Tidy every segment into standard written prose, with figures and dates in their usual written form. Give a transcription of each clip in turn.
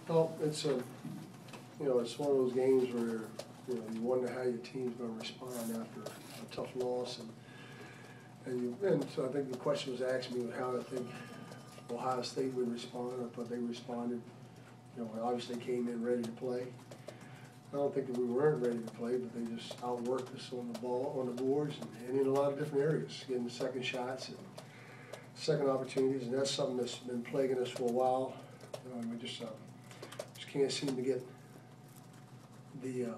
Well, it's a, it's one of those games where, you wonder how your team's gonna respond after a tough loss, and so I think the question was asked me how I think Ohio State would respond. I thought they responded, obviously came in ready to play. I don't think that we weren't ready to play, but they just outworked us on the ball, on the boards, and in a lot of different areas, getting the second shots and second opportunities, and that's something that's been plaguing us for a while. We just can't seem to get the, you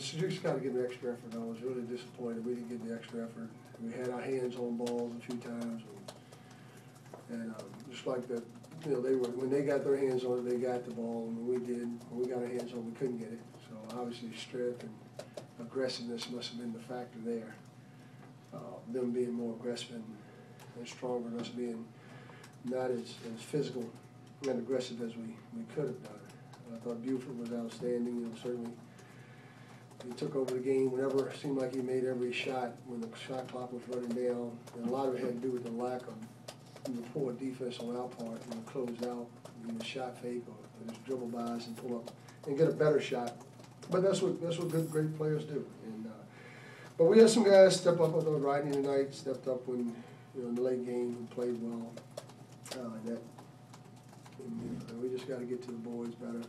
just got to give an extra effort. I was really disappointed we didn't get the extra effort. We had our hands on balls a few times, and just like that, they were, when they got their hands on it, they got the ball, and when we got our hands on it, we couldn't get it. So obviously strength and aggressiveness must have been the factor there. Them being more aggressive and stronger, and us being not as physical and aggressive as we could have done. I thought Buford was outstanding. Certainly he took over the game whenever it seemed like he made every shot when the shot clock was running down. And a lot of it had to do with the lack of the poor defense on our part, close out, either shot fake or just dribble bys and pull up and get a better shot. But that's what good, great players do. And but we had some guys step up. I thought Rodney tonight stepped up when in the late game and played well. We just got to get to the boards better.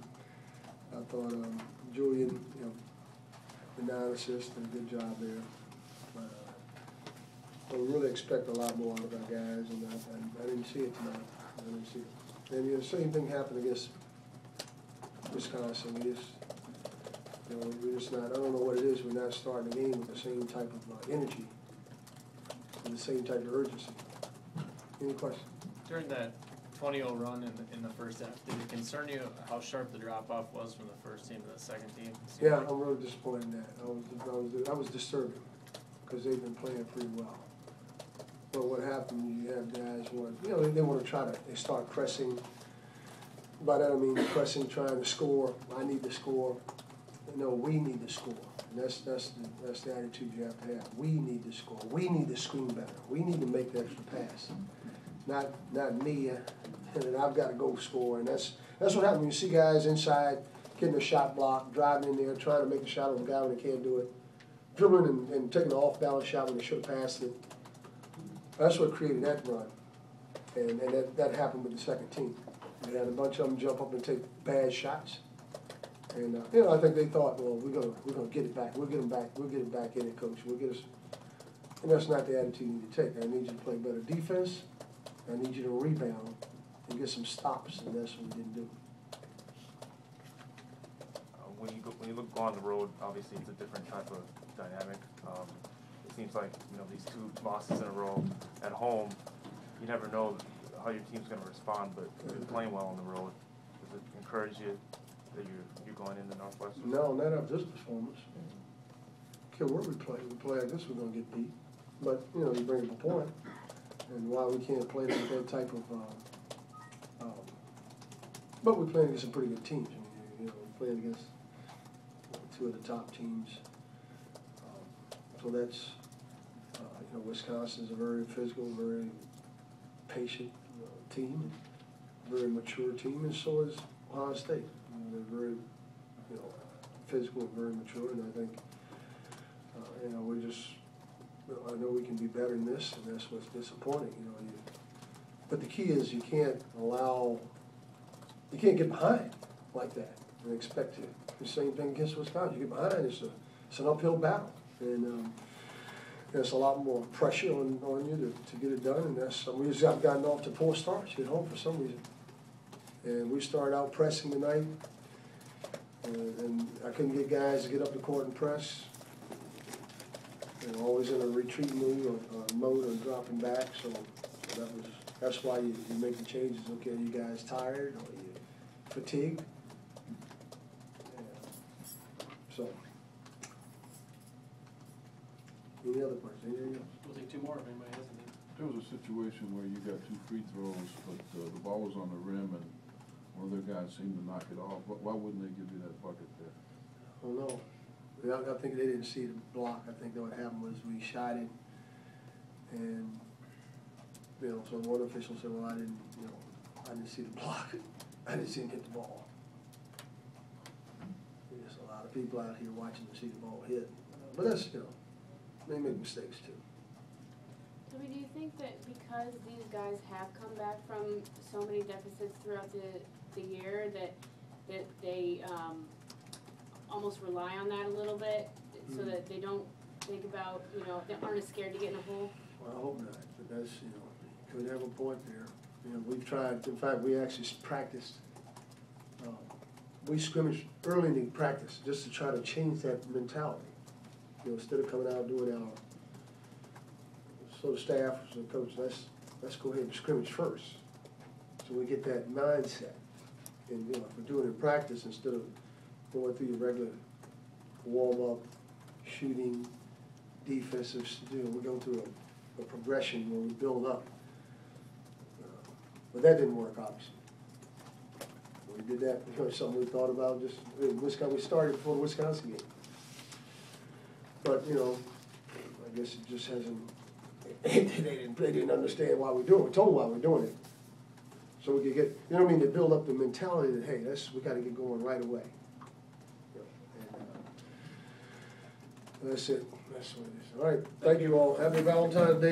I thought Julian, the 9 assists, did a good job there. But we really expect a lot more out of our guys, and I didn't see it tonight. I didn't see it. And the same thing happened against Wisconsin. We're just not. I don't know what it is. We're not starting the game with the same type of energy, and the same type of urgency. Any questions? During that 20-0 run in the first half, did it concern you how sharp the drop-off was from the first team to the second team? Yeah, I'm really disappointed in that. I was disturbing because they've been playing pretty well. But what happened, you have guys they want to try to, they start pressing. By that I mean pressing, trying to score. I need to score. No, we need to score. And that's the attitude you have to have. We need to score. We need to screen better. We need to make the extra pass. Not me, and I've got to go score. And that's what happens when you see guys inside getting a shot block, driving in there, trying to make a shot on a guy when they can't do it, dribbling and taking an off-balance shot when they should have passed it. That's what created that run, and that happened with the second team. We had a bunch of them jump up and take bad shots, and I think they thought, well, we're gonna get it back. We'll get them back. We'll get it back in it, coach. We'll get us. And that's not the attitude you need to take. I need you to play better defense. I need you to rebound and get some stops, and that's what we didn't do. When you look on the road, obviously it's a different type of dynamic. It seems like these 2 losses in a row at home, you never know how your team's going to respond. But you're playing well on the road. Does it encourage you that you're going into Northwestern? No, not after this performance. Care where we play. We play like this, we're going to get beat. But you bring up a point. And why we can't play with that type of, but we're playing against some pretty good teams. I mean, we're playing against 2 of the top teams. So that's, Wisconsin's a very physical, very patient team, very mature team, and so is Ohio State. They're very, physical and very mature, and I think, we're just. I know we can be better than this, and that's what's disappointing. But the key is you can't get behind like that and expect to. The same thing against Wisconsin. You get behind, it's an uphill battle, and there's a lot more pressure on you to get it done. And we just have gotten off to 4 starts at home for some reason, and we started out pressing tonight, and I couldn't get guys to get up the court and press. Always in a retreat mode or dropping back, so that's why you make the changes. Okay, are you guys tired or are you fatigued? So, any other questions? Anything else? We'll take 2 more if anybody has anything. There was a situation where you got 2 free throws, but the ball was on the rim and one of their guys seemed to knock it off. Why wouldn't they give you that bucket there? I don't know. I think they didn't see the block. I think that what happened was we shot it, and so one official said, "Well, I I didn't see the block. I didn't see him hit the ball. There's a lot of people out here watching to see the ball hit. But that's, they make mistakes too. Tubby, do you think that because these guys have come back from so many deficits throughout the year that they almost rely on that a little bit, so that they don't think about, they aren't as scared to get in a hole? Well, I hope not, but that's, could have a point there. We've tried, in fact, we actually practiced, we scrimmaged early in the practice just to try to change that mentality. Instead of coming out doing our, so the staff, so the coach, let's go ahead and scrimmage first. So we get that mindset. And, if we're doing it in practice instead of going through your regular warm-up, shooting, defensive, we go through a progression where we build up. But that didn't work, obviously. We did that because something we thought about just, we started before the Wisconsin game. But, I guess it just hasn't, they didn't understand why we're doing it. We told them why we're doing it. So we could get, to build up the mentality that, hey, we gotta get going right away. And that's it. That's what it is. All right, thank you all. Happy Valentine's Day.